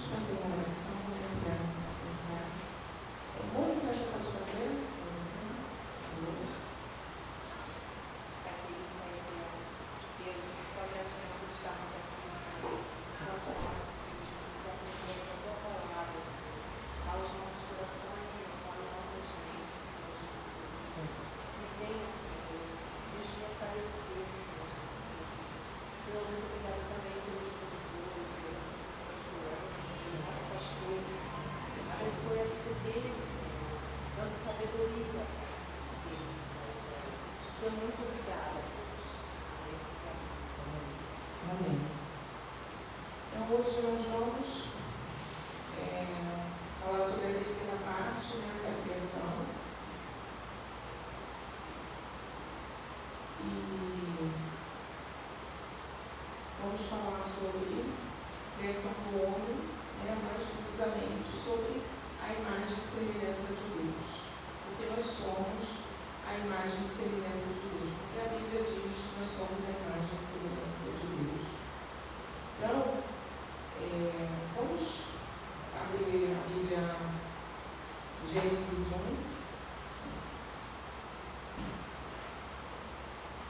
fazer uma oração, né, para começar. Mônica, você pode fazer essa oração? aos nossos corações, Senhor, às nossas mentes, Senhor Jesus. Que venha, Senhor, nos fortalecer, Senhor Jesus. Senhor, muito obrigado também pelos professores, pelos pastores. Abençoe a vida deles, Senhor, dando sabedoria aos nossos filhos. Senhor, muito obrigada, Deus. Amém. Então, hoje nós vamos falar sobre a terceira parte, né, da criação. E vamos falar sobre a criação do homem, né, mais precisamente sobre a imagem e semelhança de Deus. Porque nós somos a imagem e semelhança de Deus. Porque a Bíblia diz que nós somos a imagem e semelhança de Deus. Então, vamos abrir a Bíblia, Gênesis 1,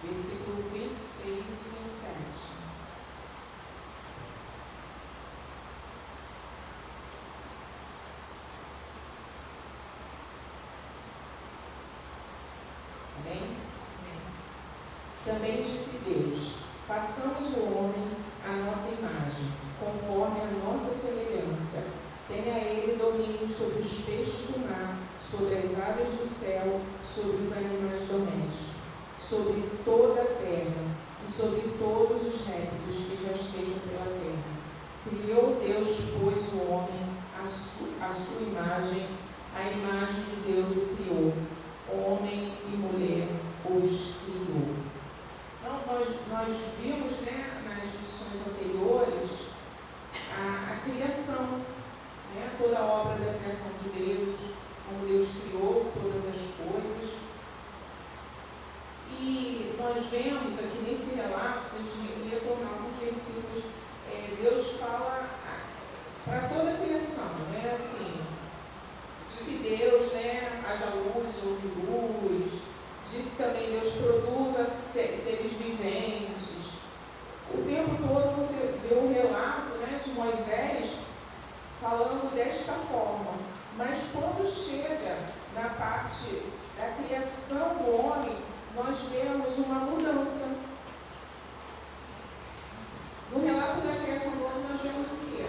versículo 26 e 27. Amém? Também disse Deus: façamos o homem à nossa imagem, conforme a nossa semelhança. Tenha ele domínio sobre os peixes do mar, sobre as aves do céu, sobre os animais domésticos, sobre toda a terra e sobre todos os répteis que já estejam pela terra. Criou Deus, pois, o homem à sua imagem, a imagem de Deus o criou. Homem e mulher os criou. Então, nós vimos, né, nas lições anteriores a criação, né, toda a obra da criação de Deus, como Deus criou todas as coisas. E nós vemos aqui nesse relato, se a gente retornar alguns versículos, Deus fala para toda a criação, né, assim, disse Deus, né, haja luz, houve luz. Disse também Deus, produza seres viventes. O tempo todo você vê um relato, né, de Moisés falando desta forma. Mas quando chega na parte da criação do homem, nós vemos uma mudança. No relato da criação do homem, nós vemos o quê?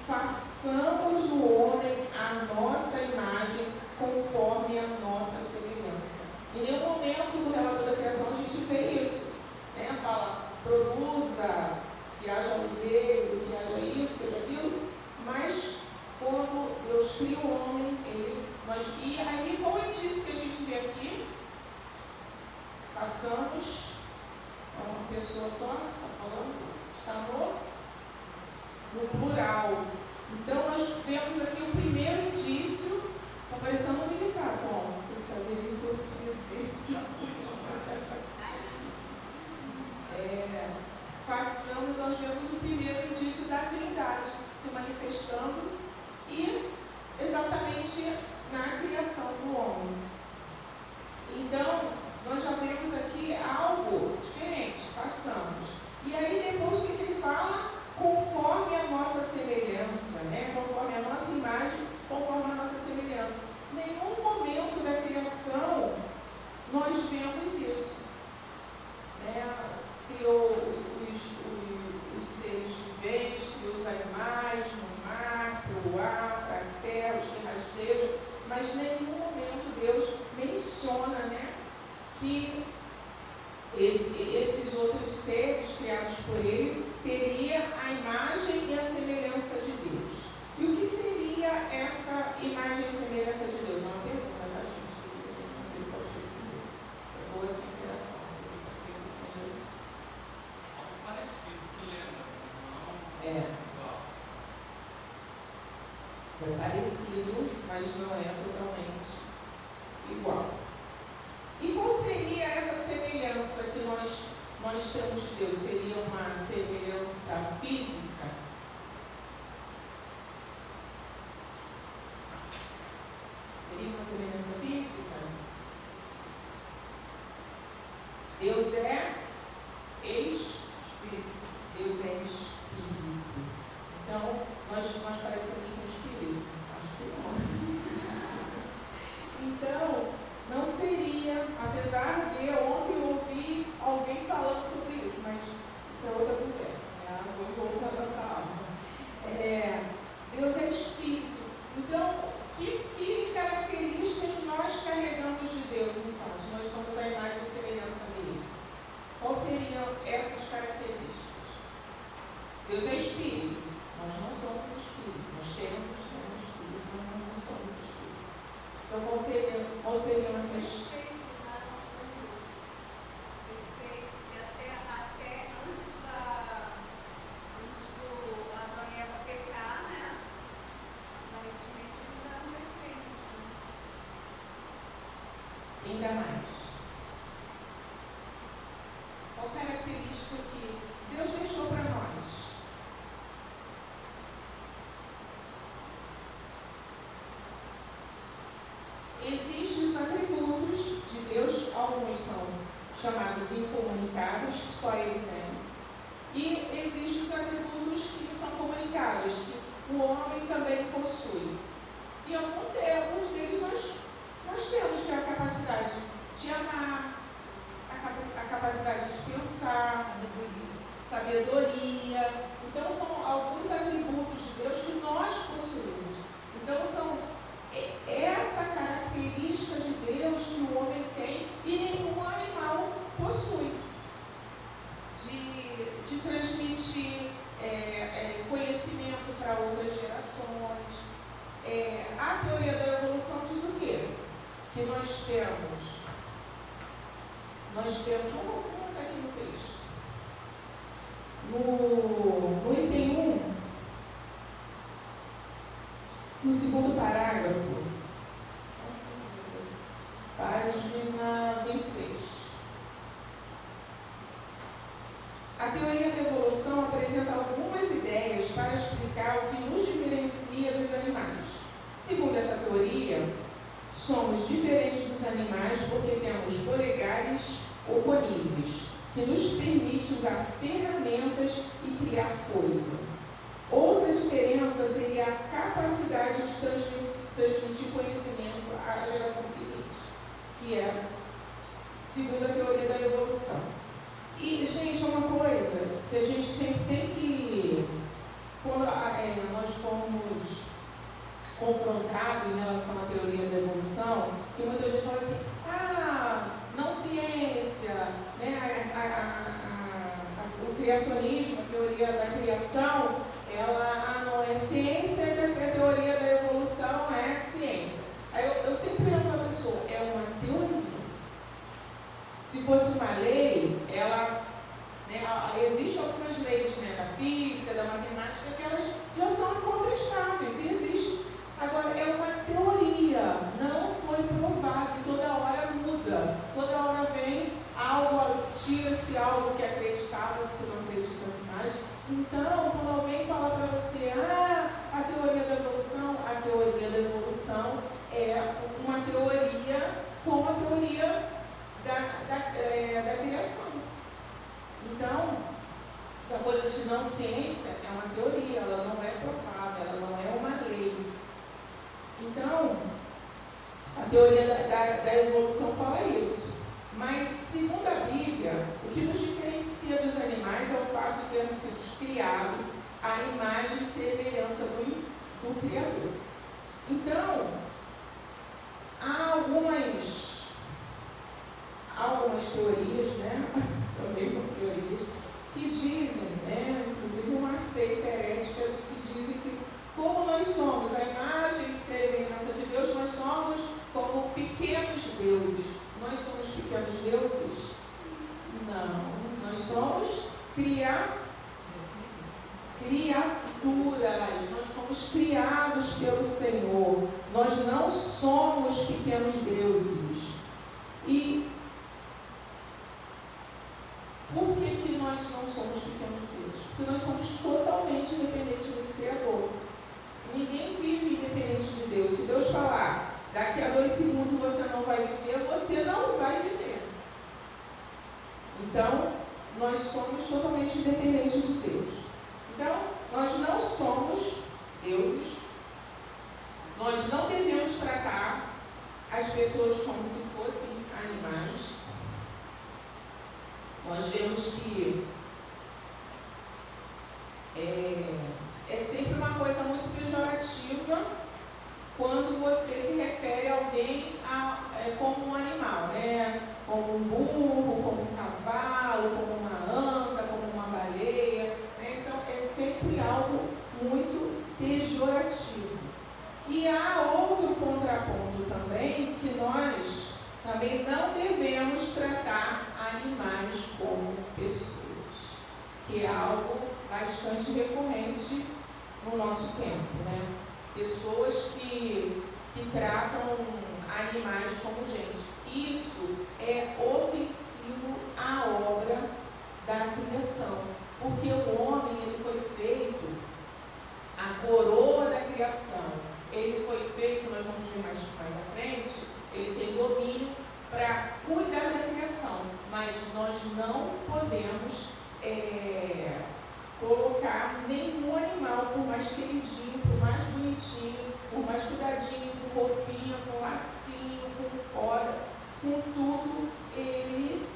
Façamos o homem à nossa imagem, conforme a nossa semelhança. Em nenhum momento do relato da criação a gente vê isso, né? Fala, produza, que haja luzeiro, que haja isso, que haja aquilo, mas quando Deus cria o homem, e aí qual é disso que a gente vê aqui? Façamos, uma pessoa só, está falando, está no plural. Então nós vemos aqui o primeiro indício, está parecendo um militar, Tom. Esse cabelo curtinho assim, já fui. Façamos, nós vemos o primeiro indício da Trindade se manifestando e exatamente na criação do homem. Então, nós já vemos aqui algo diferente, façamos. E aí depois o que ele fala? Conforme a nossa semelhança, né? Conforme a nossa imagem, conforme a nossa semelhança. Em nenhum momento da criação nós vemos isso. Criou os seres viventes, criou os animais no mar, pelo ar, para a terra, os que rastejam, mas em nenhum momento Deus menciona, né, que esses outros seres criados por Ele teria a imagem e a semelhança de Deus. E o que seria essa imagem e semelhança de Deus? É uma pergunta, tá, gente? Eu posso responder. É boa essa interação. Algo parecido, que lembra? É parecido, mas não é totalmente igual. E qual seria essa semelhança que nós temos de Deus? Seria uma semelhança física? Deus é Espírito. Deus é Espírito. Então, nós parecemos com Espírito. Acho que não. Então, não seria, apesar de ontem eu ouvi alguém falando sobre isso, mas isso é outra conversa, né? Vamos voltar para essa aula. Deus é Espírito. Então, que características nós carregamos de Deus, então, se nós somos a imagem e semelhança dele? Quais seriam essas características? Deus é Espírito. Nós não somos Espírito. Nós temos Espírito, mas nós não somos Espírito. Então, qual seriam essas? Ainda mais. Qual característica que Deus deixou para nós? Existem os atributos de Deus, alguns são chamados incomunicáveis, que só Ele tem. E existem os atributos que são comunicáveis, que o homem também possui. E alguns deles nós temos, que é a capacidade de amar, a capacidade de pensar, sabedoria. Então, são alguns atributos de Deus que nós possuímos. Então, são essa característica de Deus que o homem tem e nenhum animal possui. De transmitir conhecimento para outras gerações. A teoria da evolução diz o quê? Que nós temos, vamos começar aqui no texto, no item 1, no segundo parágrafo, página 26. A teoria da evolução apresenta algumas ideias para explicar o que nos diferencia dos animais. Segundo essa teoria, somos diferentes dos animais porque temos polegares oponíveis, que nos permite usar ferramentas e criar coisa. Outra diferença seria a capacidade de transmitir conhecimento à geração seguinte, que é segundo a teoria da evolução. E, gente, uma coisa que a gente sempre tem que, quando nós fomos confrontado em relação à teoria da evolução, que muita gente fala assim, não ciência, né? O criacionismo, a teoria da criação, ela não é ciência, e a teoria da evolução é ciência. Aí eu sempre pergunto para a pessoa, é uma teoria. Se fosse uma lei, existem algumas leis, da física, da matemática, que elas já são incontestáveis, e existe. Agora, é uma teoria, não foi provado, e toda hora muda, toda hora vem algo, tira-se algo que acreditava-se, que não acredita-se mais. Então, quando alguém fala para você, a teoria da evolução é uma teoria como a teoria da criação. Então, essa coisa de não ciência é uma teoria, ela não é provada, ela não é uma lei. Então, a teoria da evolução fala isso. Mas, segundo a Bíblia, o que nos diferencia dos animais é o fato de termos sido criados à imagem e semelhança do Criador. Então, há algumas teorias, também são teorias, que dizem, inclusive uma seita herética que dizem que, como nós somos a imagem e semelhança de Deus, nós somos como pequenos deuses. Nós somos pequenos deuses? Não, nós somos criaturas. Nós fomos criados pelo Senhor. Nós não somos pequenos deuses. E por que nós não somos pequenos deuses? Porque nós somos totalmente dependentes desse Criador. Ninguém vive independente de Deus. Se Deus falar, daqui a 2 segundos você não vai viver, você não vai viver. Então, nós somos totalmente dependentes de Deus. Então, nós não somos deuses, nós não devemos tratar as pessoas como se fossem animais. Nós vemos que é sempre uma coisa muito pejorativa quando você se refere a alguém como um animal, né? Como um burro, como um cavalo, como uma anta, como uma baleia, né? Então, é sempre algo muito pejorativo. E há outro contraponto também, que nós também não devemos tratar animais como pessoas, que é algo bastante recorrente no nosso tempo, né? Pessoas que tratam animais como gente. Isso é ofensivo à obra da criação, porque o homem, ele foi feito a coroa da criação. Ele foi feito, nós vamos ver mais à frente, ele tem domínio para cuidar da criação, mas nós não podemos colocar nenhum animal, por mais queridinho, por mais bonitinho, por mais cuidadinho, com corpinho, com lacinho, com corda, com tudo, ele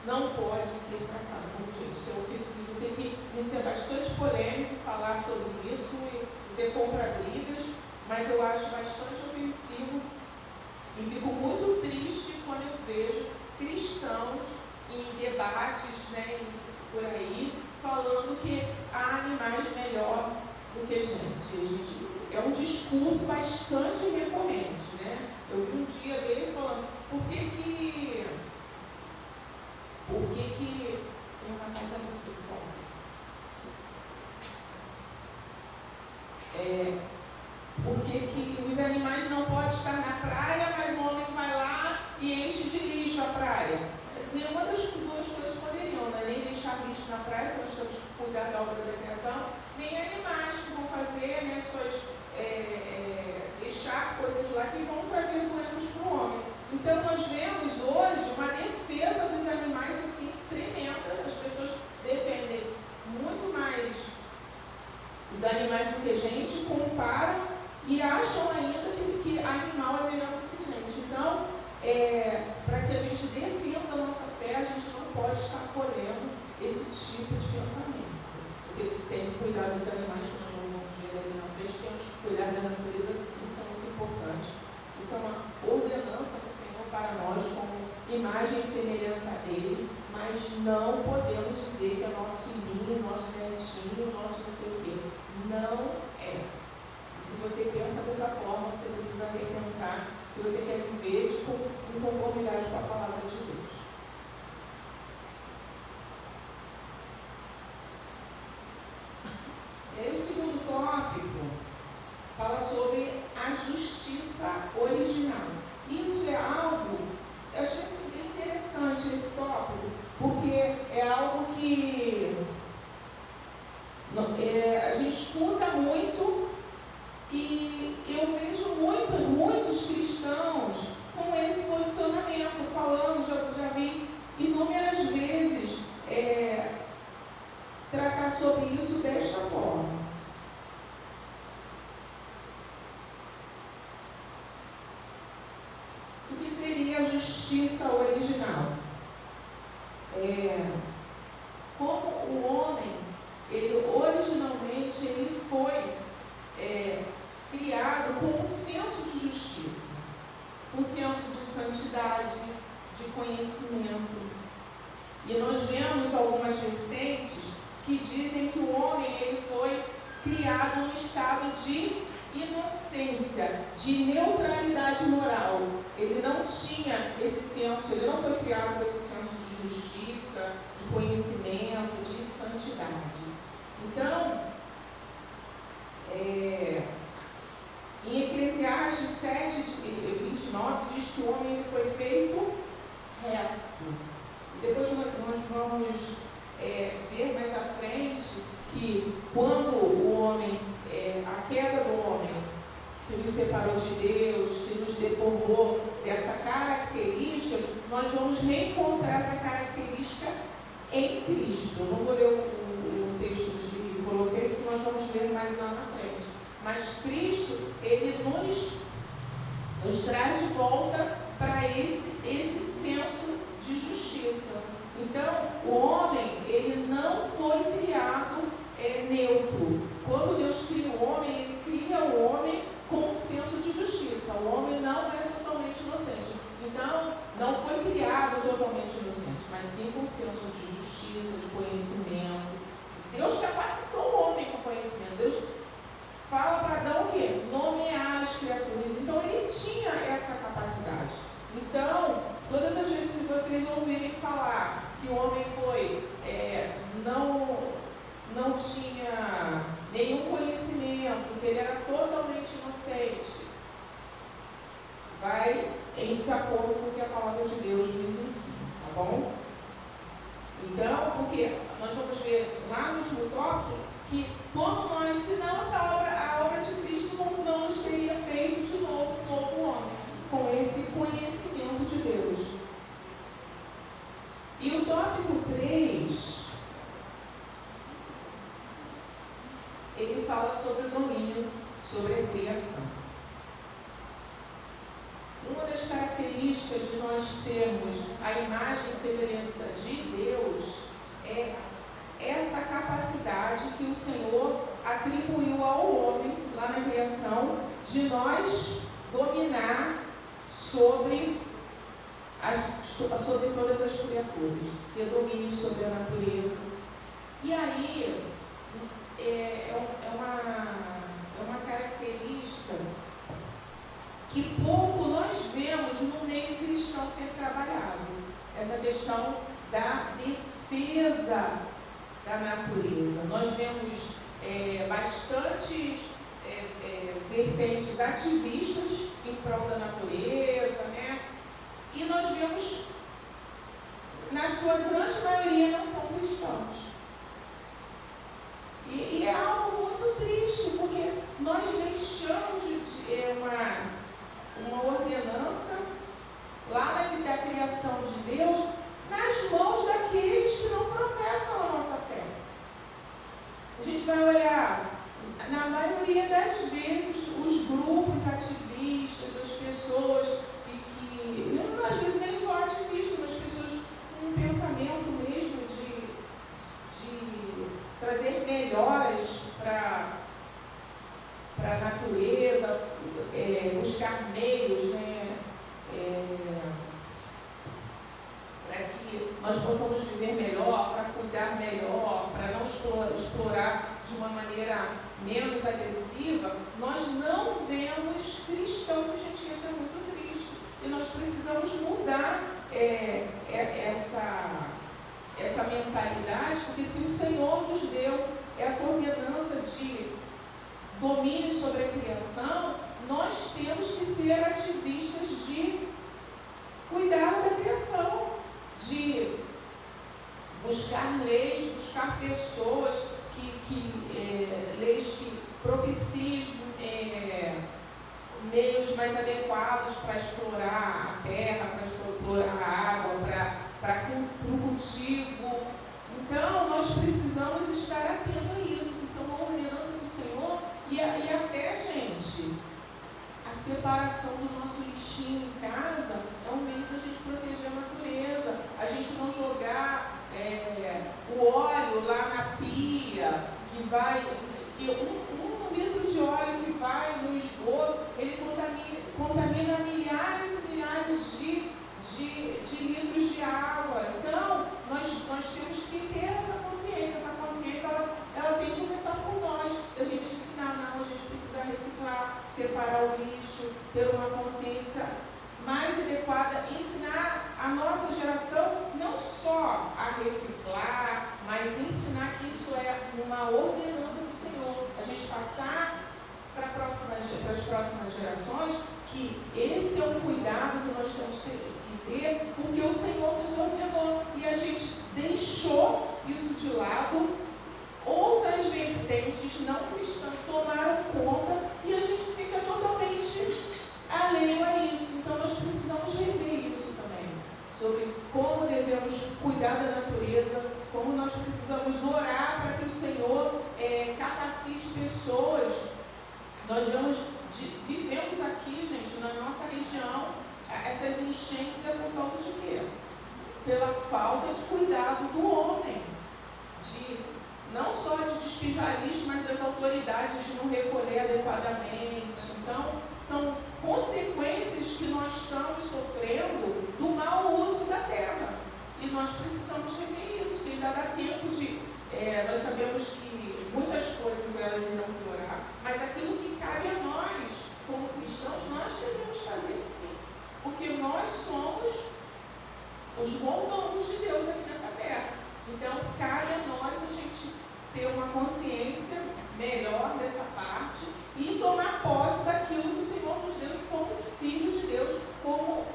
não pode ser tratado como gente. Isso é ofensivo. Eu sei que isso é bastante polêmico falar sobre isso, e você compra brigas, mas eu acho bastante ofensivo e fico muito triste quando eu vejo cristãos em debates, né, por aí, falando que há animais melhor do que gente. É um discurso bastante recorrente, né? Eu vi um dia deles falando, por que tem uma casa muito bom? Por que os animais não podem estar na praia, mas o homem vai lá e enche de lixo a praia? Nenhuma das duas coisas poderiam, né? Nem deixar lixo na praia, que nós temos que cuidar da obra da criação, nem animais que vão fazer, né, deixar coisas lá que vão trazer doenças para o homem. Então, nós vemos hoje uma defesa dos animais assim tremenda. As pessoas defendem muito mais os animais do que gente, comparam e acham ainda que animal é melhor do que gente. Então, para que a gente defenda a nossa fé, a gente não pode estar acolhendo esse tipo de pensamento. Você tem que cuidar dos animais, que nós vamos ver ali na frente, temos que cuidar da natureza, sim, isso é muito importante. Isso é uma ordenança do Senhor para nós, como imagem e semelhança dele, mas não podemos dizer que é nosso filhinho, nosso netinho, nosso não sei o quê. Não é. E se você pensa dessa forma, você precisa repensar se você quer viver em conformidade com a palavra de Deus. E aí, o segundo tópico fala sobre a justiça original. Isso é algo, eu achei assim, bem interessante esse tópico, porque é algo que a gente escuta muito e eu vejo muitos cristãos com esse posicionamento, falando, já vi inúmeras vezes tratar sobre isso desta forma. O que seria a justiça original? Como o homem, originalmente, ele foi criado com um senso de justiça, um senso de santidade, de conhecimento. E nós vemos algumas vertentes que dizem que o homem, ele foi criado num estado de inocência, de neutralidade moral. Ele não tinha esse senso, ele não foi criado com esse senso de justiça, de conhecimento, de santidade. Então, em Eclesiastes 7:29 diz que o homem ele foi feito reto. Depois nós vamos ver mais à frente que quando o homem, a queda do homem, que nos separou de Deus, que nos deformou dessa característica, nós vamos reencontrar essa característica em Cristo. Eu não vou ler o texto de Colossenses, que nós vamos ler mais lá na frente. Mas Cristo, Ele nos traz de volta para esse senso de justiça. Então, o homem, ele não foi criado neutro. Quando Deus cria o homem, Ele cria o homem com um senso de justiça. O homem não é totalmente inocente. Então, não foi criado totalmente inocente, mas sim com um senso de justiça, de conhecimento. Deus capacitou o homem com conhecimento. Deus fala para Adão o quê? Nomear as criaturas. Então, ele tinha essa capacidade. Então, todas as vezes que vocês ouvirem falar que o homem não tinha nenhum conhecimento, que ele era totalmente inocente, vai em desacordo com o que a palavra de Deus nos ensina, tá bom? Então, porque nós vamos ver lá no último tópico que quando nós, senão a obra de Cristo não nos teria feito de novo um novo homem, com esse conhecimento de Deus. E o tópico 3, ele fala sobre o domínio sobre a criação. Uma das características de nós sermos a imagem e semelhança de Deus é essa capacidade que o Senhor atribuiu ao homem, lá na criação, de nós dominar sobre todas as criaturas, ter domínio sobre a natureza. E aí, é uma característica que pouco nós vemos no meio cristão ser trabalhado. Essa questão da defesa da natureza. Nós vemos bastantes vertentes ativistas em prol da natureza, né? E nós vemos, na sua grande maioria, não são cristãos. E é algo muito triste, porque nós deixamos uma ordenança lá da criação de Deus nas mãos daqueles que não professam a nossa fé. A gente vai olhar, na maioria das vezes, os grupos ativistas, as pessoas que às vezes nem só ativistas, mas pessoas com um pensamento mesmo de trazer melhoras para a natureza, buscar meios, né, para que nós possamos viver melhor, para cuidar melhor, para não explorar de uma maneira menos agressiva. Nós não vemos cristãos, a gente ia ser muito triste. E nós precisamos mudar essa mentalidade, porque se o Senhor nos deu essa ordenança de domínio sobre a criação, nós temos que ser ativistas de cuidar da criação, de buscar leis, buscar pessoas, leis que propiciem meios mais adequados para explorar a terra, para explorar a água, para o cultivo. Então, nós precisamos estar atentos a isso, que isso é uma ordenança do Senhor, e até, gente, a separação do nosso lixinho em casa é um meio para a gente proteger a natureza, a gente não jogar o óleo lá na pia, que um litro de óleo que vai no esgoto, ele contamina milhares e milhares de litros de água. Então, nós temos que ter essa consciência. Essa consciência, ela tem que começar por nós. A gente ensinar, não, a gente precisa reciclar, separar o lixo, ter uma consciência mais adequada, ensinar a nossa geração não só a reciclar, mas ensinar que isso é uma ordenança do Senhor. A gente passar para as próximas gerações que esse é o cuidado que nós temos que ter, porque o Senhor nos ordenou e a gente deixou isso de lado. Outras vertentes não cristãs tomaram conta e a gente fica totalmente alheio a isso. Então nós precisamos sobre como devemos cuidar da natureza, como nós precisamos orar para que o Senhor capacite pessoas. Nós vivemos aqui, gente, na nossa região, essas enchentes é por causa de quê? Pela falta de cuidado do homem, não só de despejar lixo, mas das autoridades de não recolher adequadamente. Então, são consequências que nós estamos sofrendo do mau uso da terra. E nós precisamos rever isso, que ainda dá tempo de... nós sabemos que muitas coisas elas irão piorar, mas aquilo que cabe a nós, como cristãos, nós devemos fazer sim. Porque nós somos os mordomos de Deus aqui nessa terra. Então, cabe a nós a gente ter uma consciência melhor dessa parte e tomar posse daquilo que o Senhor nos deu como filhos de Deus, como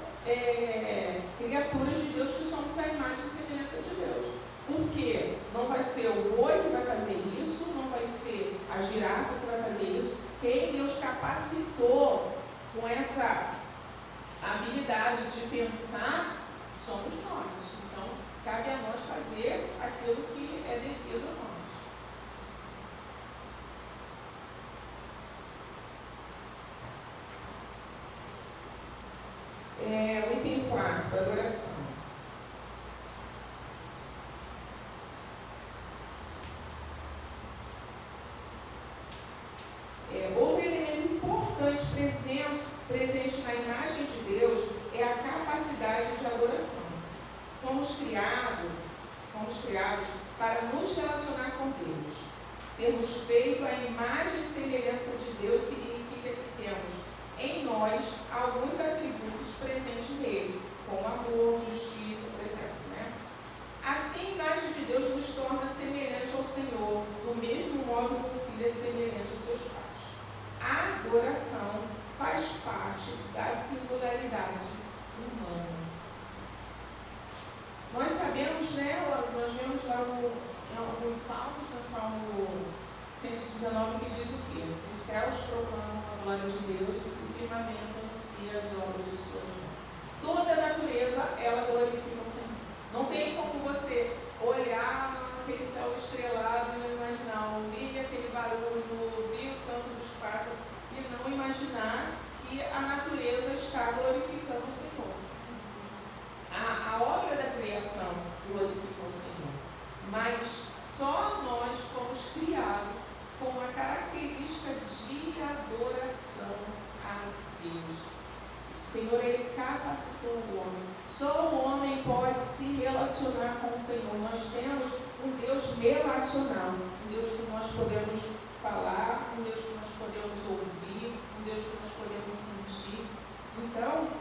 criaturas de Deus que somos a imagem e semelhança de Deus. Porque não vai ser o boi que vai fazer isso, não vai ser a girafa que vai fazer isso. Quem Deus capacitou com essa habilidade de pensar somos nós. Então, cabe a nós fazer aquilo que é devido a nós. O item 4, adoração. Outro elemento importante presente na imagem de Deus é a capacidade de adoração. Fomos criados para nos relacionar com Deus. Sermos feitos à imagem e semelhança de Deus significa que temos em nós alguns atributos presentes nele, como amor, justiça, por exemplo. Assim, a imagem de Deus nos torna semelhantes ao Senhor, do mesmo modo que o Filho é semelhante aos seus pais. A adoração faz parte da singularidade humana. Nós sabemos, nós vemos lá em alguns salmos, no Salmo 119, que diz o quê? Os céus proclamam a glória de Deus, o firmamento anuncia as obras de suas mãos. Toda a natureza, ela glorifica o Senhor. Não tem como você olhar naquele céu estrelado e não imaginar, ouvir aquele barulho, ouvir o canto dos pássaros e não imaginar que a natureza está glorificando o Senhor. A obra da criação glorifica o Senhor, mas só nós fomos criados com uma característica de adoração a Deus. O Senhor, Ele capacitou o homem. Só o homem pode se relacionar com o Senhor. Nós temos um Deus relacional, um Deus que nós podemos falar, um Deus que nós podemos ouvir, um Deus que nós podemos sentir. Então,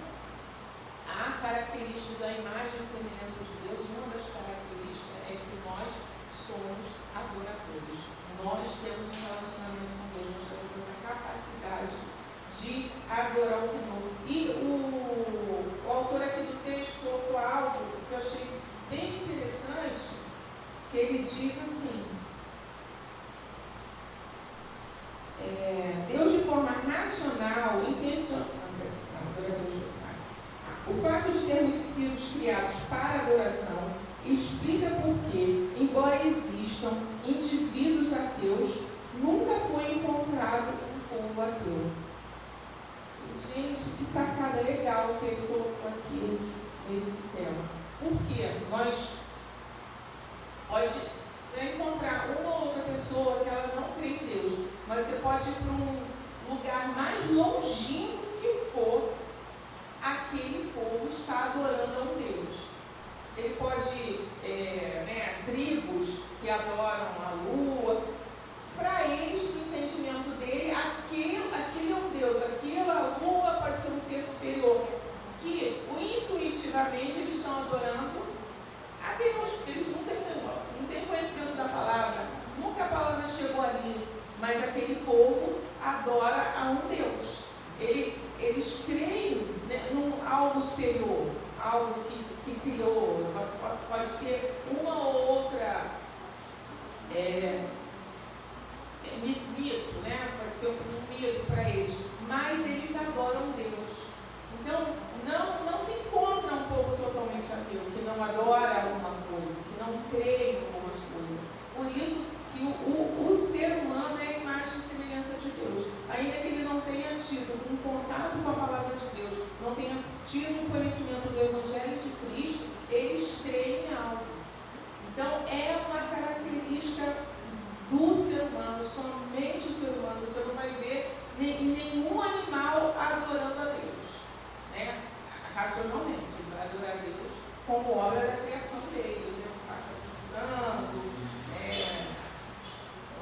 a característica da imagem e semelhança de Deus, uma das características é que nós somos adoradores. Nós temos um relacionamento com Deus, nós temos essa capacidade de adorar o Senhor. E o autor aqui do texto colocou algo que eu achei bem interessante, que ele diz assim: Deus de forma racional, intencional. O fato de termos sido criados para adoração explica por que, embora existam indivíduos ateus, nunca foi encontrado um povo ateu. Gente, que sacada legal que ele colocou aqui nesse tema. Porque nós pode encontrar uma ou outra pessoa que ela não crê em Deus, mas você pode ir para um lugar mais longínquo que for, aquele povo está adorando a um Deus. Ele pode, tribos que adoram a lua, para eles, no entendimento dele, aquele é um Deus, aquela lua pode ser um ser superior, que intuitivamente eles estão adorando a Deus. Eles não têm conhecimento da palavra, nunca a palavra chegou ali, mas aquele povo adora a um Deus. Eles creem num algo superior, algo que criou. Pode ter uma ou outra mito, pode ser um mito para eles, mas eles adoram Deus. Então, não se encontra um povo totalmente daquilo, que não adora alguma coisa, que não crê em alguma coisa. Por isso que o ser humano é a imagem e semelhança de Deus. Ainda que ele não tenha tido um contato com a palavra de Deus, não tenha tido um conhecimento do Evangelho de Cristo, eles creem em algo. Então, é uma característica do ser humano, somente o ser humano. Você não vai ver nenhum animal adorando a Deus, né? Racionalmente, ele vai adorar a Deus como obra da criação dele, né? Um pássaro cantando,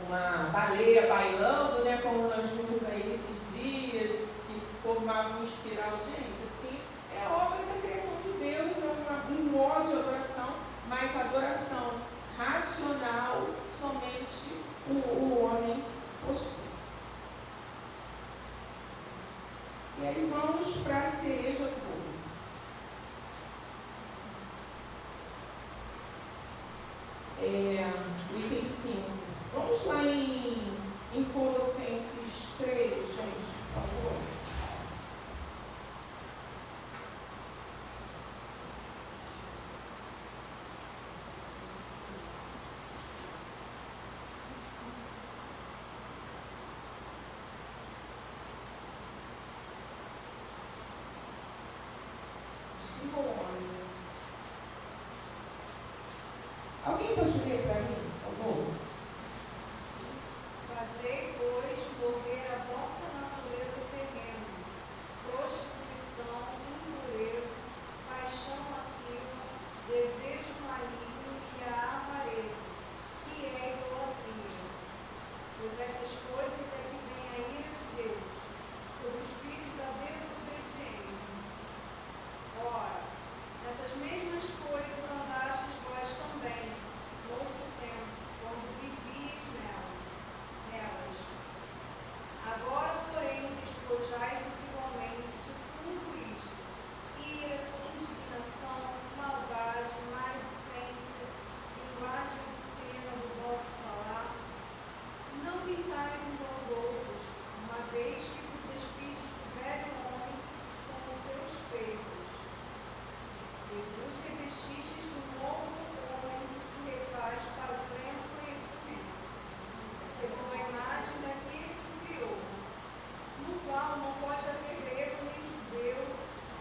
uma baleia bailando, né? Como nós vimos aí esses dias, que formava um espiral. Gente, assim, é obra da criação de Deus, é um modo de adoração, mas adoração racional somente o homem possui. E aí vamos para a cereja do bolo. O item 5. Vamos lá em Colossenses 3, gente, por favor. Alguém pode ler para mim, por favor? Fazei, pois, morrer a vossa natureza terrena, prostituição, impureza, paixão lasciva, desejo maligno e a avareza, que é idolatria. Pois essas coisas é que vem a ira de Deus sobre os filhos da desobediência. Ora, nessas mesmas coisas andastes vós também, no outro tempo, quando vivias nelas. Agora, porém, despojai-vos igualmente de tudo isto: ira, indignação, maldade, maledicência, linguagem obscena do vosso falar. Não pintais uns aos outros, uma vez que vos despistes do velho homem com os seus feitos, e vos revestistes do novo homem que se refaz para o pleno conhecimento, segundo a imagem daquele que o criou, no qual não pode haver grego nem judeu,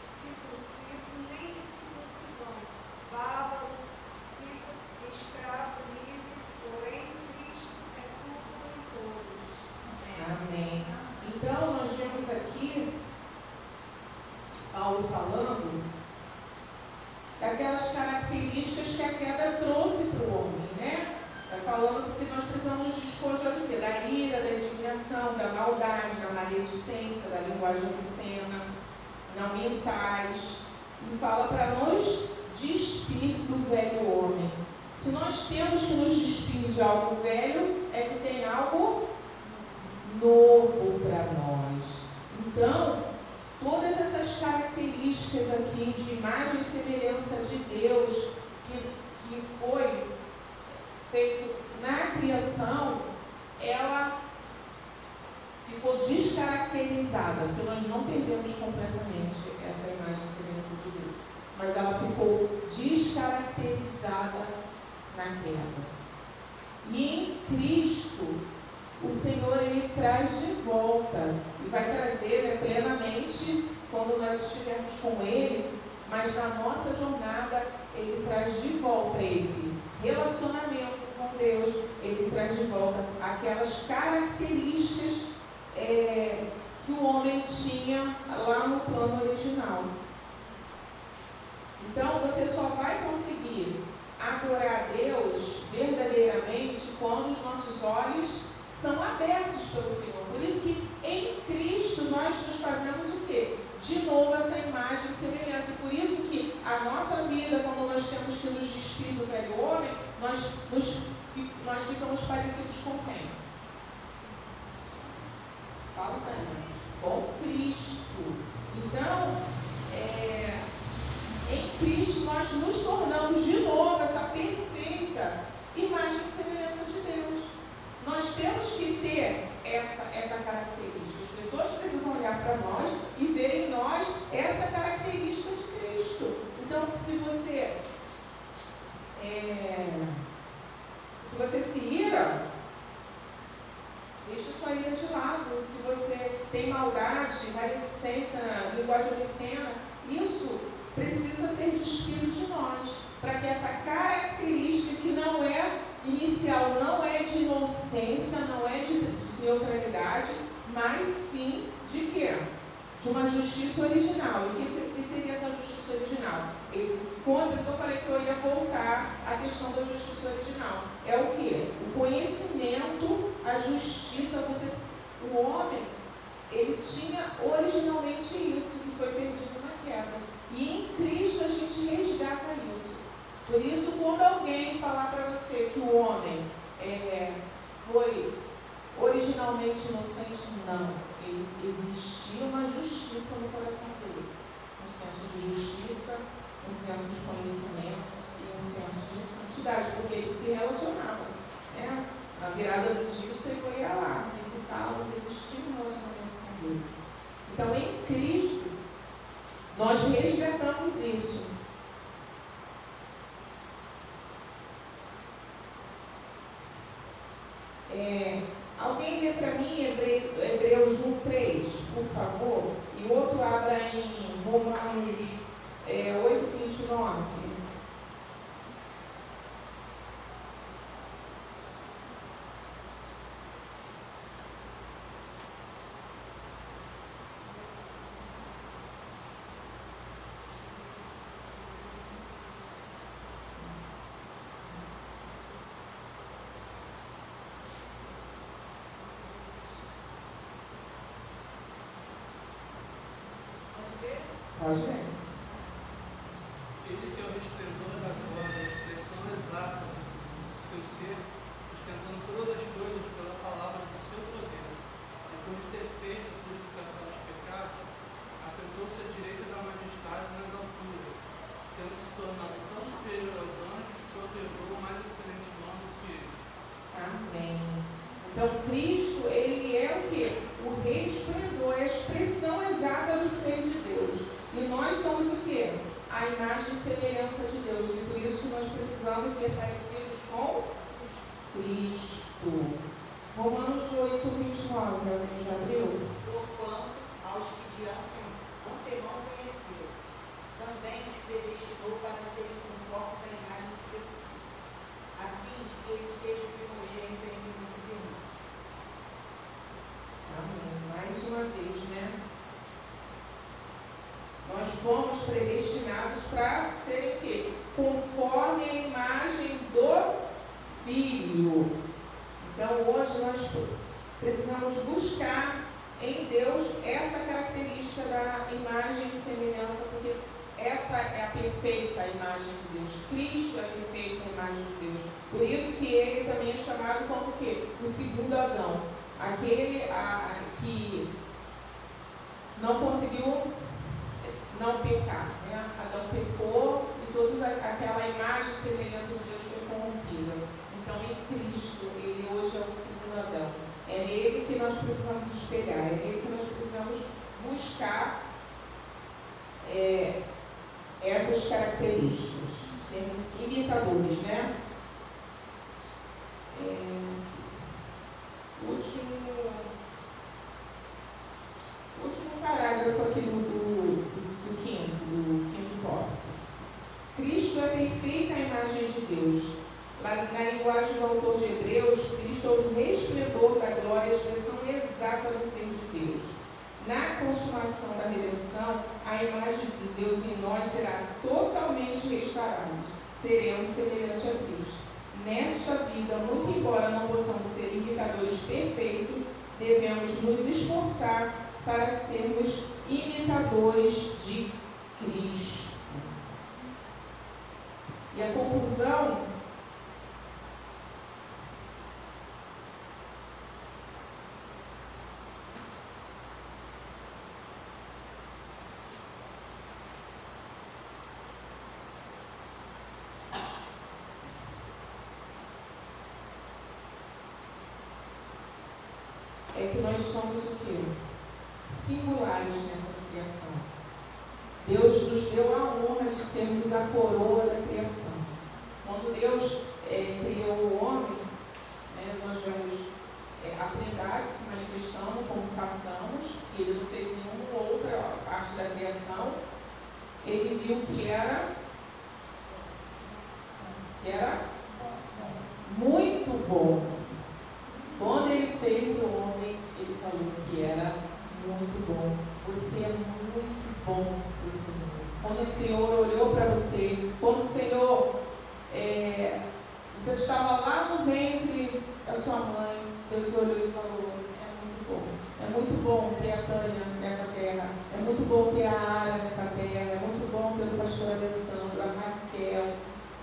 circunciso nem circuncisão, bárbaro, cita, escravo, livre, porém Cristo é tudo em todos. Amém. Então, nós vemos aqui Paulo falando daquelas características que a queda trouxe para o homem, né? Está falando que nós precisamos despojar do quê? Da ira, da indignação, da maldade, da maledicência, da linguagem obscena, não mentais. E fala para nos despir do velho homem. Se nós temos que nos despir de algo velho, é que tem algo novo para nós. Então, todas essas características aqui de imagem e semelhança de Deus que foi feito na criação, ela ficou descaracterizada, porque nós não perdemos completamente essa imagem e semelhança de Deus, mas ela ficou descaracterizada na queda. E em Cristo, o Senhor, Ele traz de volta, e vai trazer, né, plenamente, quando nós estivermos com Ele, mas na nossa jornada, Ele traz de volta esse relacionamento com Deus, Ele traz de volta aquelas características que o homem tinha lá no plano original. Então, você só vai conseguir adorar a Deus verdadeiramente quando os nossos olhos são abertos pelo Senhor. Por isso que em Cristo nós nos fazemos o quê? De novo essa imagem e semelhança. Por isso que a nossa vida, quando nós temos que nos despir do velho homem, nós ficamos parecidos com quem? Fala para mim. Com Cristo. Então, em Cristo nós nos tornamos de novo essa perfeita imagem e semelhança de Deus. Nós temos que ter essa característica. As pessoas precisam olhar para nós e ver em nós essa característica de Cristo. Então, se você você se ira, deixa sua ira de lado. Se você tem maldade, maledicência, linguagem obscena, isso precisa ser despido de nós, para que essa característica que não é inicial, não é de inocência, não é de neutralidade, mas sim de quê? De uma justiça original. E o que seria essa justiça original? Quando eu falei que eu ia voltar à questão da justiça original, é o quê? O conhecimento, a justiça. O homem, ele tinha originalmente isso, que foi perdido na queda. E em Cristo a gente resgata isso. Por isso, quando alguém falar para você que o homem foi originalmente inocente, não. Existia uma justiça no coração dele. Um senso de justiça, um senso de conhecimento e um senso de santidade, porque ele se relacionava. Na virada do dia, o Senhor ia lá visitá-los, eles tinham um relacionamento com Deus. Então, em Cristo, nós resgatamos isso. Alguém lê para mim Hebreus 1:3, por favor, e o outro abra em Romanos 8:29. Pode ver. Ele que é o resplendor da glória, a expressão exata do seu ser, sustentando todas as coisas pela palavra do seu poder. Depois de ter feito a purificação dos pecados, assentou-se à direita da majestade nas alturas, tendo se tornado tão superior aos anjos, que otorgou o mais excelente nome do que ele. Amém. Então, Cristo, ele é o quê? O resplendor, é a expressão exata do ser de Deus. E nós somos o quê? A imagem e semelhança de Deus. E por isso que nós precisamos ser parecidos com Cristo. Romanos 8:29, alguém já abriu? Porquanto aos que de antemão conheceu, também os predestinou para serem conformes à imagem de seu Filho, a fim de que ele seja primogênito entre muitos irmãos. Amém. Mais uma vez, né? Nós fomos predestinados para ser o quê? Conforme a imagem do Filho. Então, hoje nós precisamos buscar em Deus essa característica da imagem e semelhança, porque essa é a perfeita imagem de Deus. Cristo é a perfeita imagem de Deus. Por isso que ele também é chamado como o quê? O segundo Adão. Aquele que não conseguiu não pecar, né? Adão pecou e toda aquela imagem e semelhança de Deus foi corrompida. Então, em Cristo, ele hoje é o segundo Adão. É nele que nós precisamos espelhar, é nele que nós precisamos buscar essas características, sermos imitadores, né? O último parágrafo aqui do quinto tópico. Cristo é a perfeita imagem de Deus. Na linguagem do autor de Hebreus, Cristo é o resplendor da glória, a expressão exata do ser de Deus. Na consumação da redenção, a imagem de Deus em nós será totalmente restaurada. Seremos semelhantes a Cristo. Nesta vida, muito embora não possamos ser imitadores perfeitos, devemos nos esforçar para sermos imitadores de Cristo. E a conclusão é que nós somos o quê? Singulares nessa criação. Deus nos deu a honra de sermos a coroa da criação. Quando Deus criou o homem, viu que era muito bom. Quando ele fez o homem, ele falou que era muito bom. Você é muito bom para o Senhor. Quando o Senhor olhou para você, quando o Senhor, você estava lá no ventre da sua mãe, Deus olhou e falou: é muito bom. É muito bom ter a Tânia nessa terra. É muito bom ter a Ara nessa terra. É muito bom ter o pastor Alessandro, a Raquel,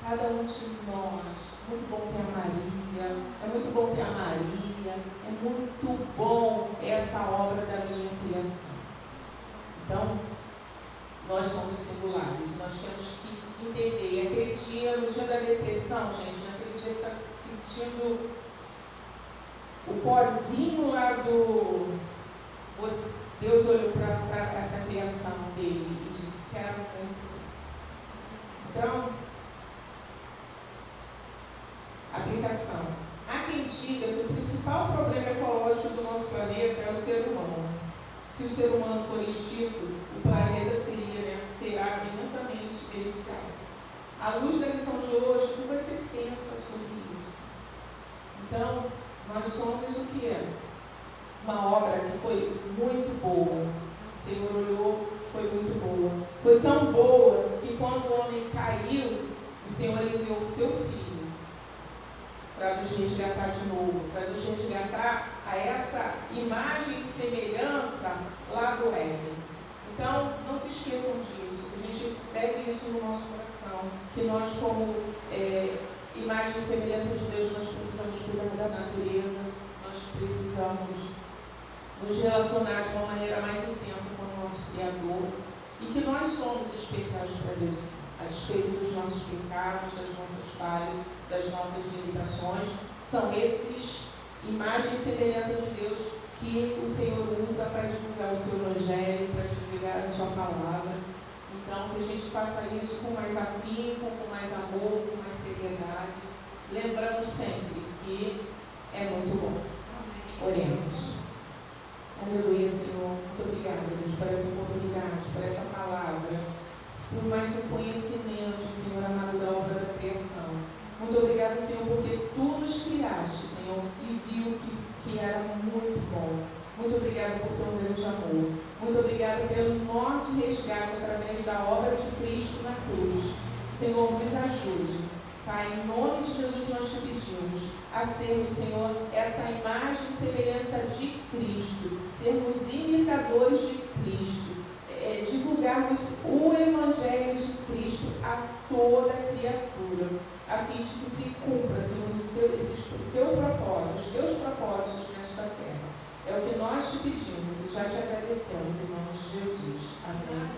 cada um de nós. É muito bom ter a Maria. É muito bom ter a Maria. É muito bom essa obra da minha criação. Então, nós somos singulares. Nós temos que entender. E aquele dia, no dia da depressão, gente, naquele dia que está sentindo o pozinho lá do... Deus olhou para essa criação dele e disse: quero muito. Então, aplicação. Há quem diga que o principal problema ecológico do nosso planeta é o ser humano. Se o ser humano for extinto, o planeta será imensamente beneficiado. À luz da lição de hoje, o que você pensa sobre isso? Então, nós somos o que é? Uma obra que foi muito boa. O Senhor olhou, foi muito boa. Foi tão boa que quando o homem caiu, o Senhor enviou o seu Filho para nos resgatar de novo, para nos resgatar a essa imagem e semelhança lá do Éden. Então, não se esqueçam disso. A gente deve isso no nosso coração, que nós, como imagem e semelhança de Deus, nós precisamos cuidar da natureza, nós precisamos nos relacionar de uma maneira mais intensa com o nosso Criador, e que nós somos especiais para Deus, a despeito dos nossos pecados, das nossas falhas, das nossas limitações. São esses imagens e semelhança de Deus que o Senhor usa para divulgar o seu Evangelho, para divulgar a sua palavra. Então, que a gente faça isso com mais afinco, com mais amor, com mais seriedade, lembrando sempre que é muito bom. Oremos. Aleluia, Senhor. Muito obrigada, Deus, por essa oportunidade, por essa palavra, por mais um conhecimento, Senhor amado, da obra da criação. Muito obrigado, Senhor, porque Tu nos criaste, Senhor, e viu que era muito bom. Muito obrigado por Teu grande amor. Muito obrigado pelo nosso resgate através da obra de Cristo na cruz. Senhor, nos ajude. Pai, em nome de Jesus nós te pedimos a sermos, Senhor, essa imagem e semelhança de Cristo, sermos imitadores de Cristo, divulgarmos o Evangelho de Cristo a toda criatura, a fim de que se cumpra, Senhor, os teus propósitos nesta terra. É o que nós te pedimos e já te agradecemos em nome de Jesus. Amém.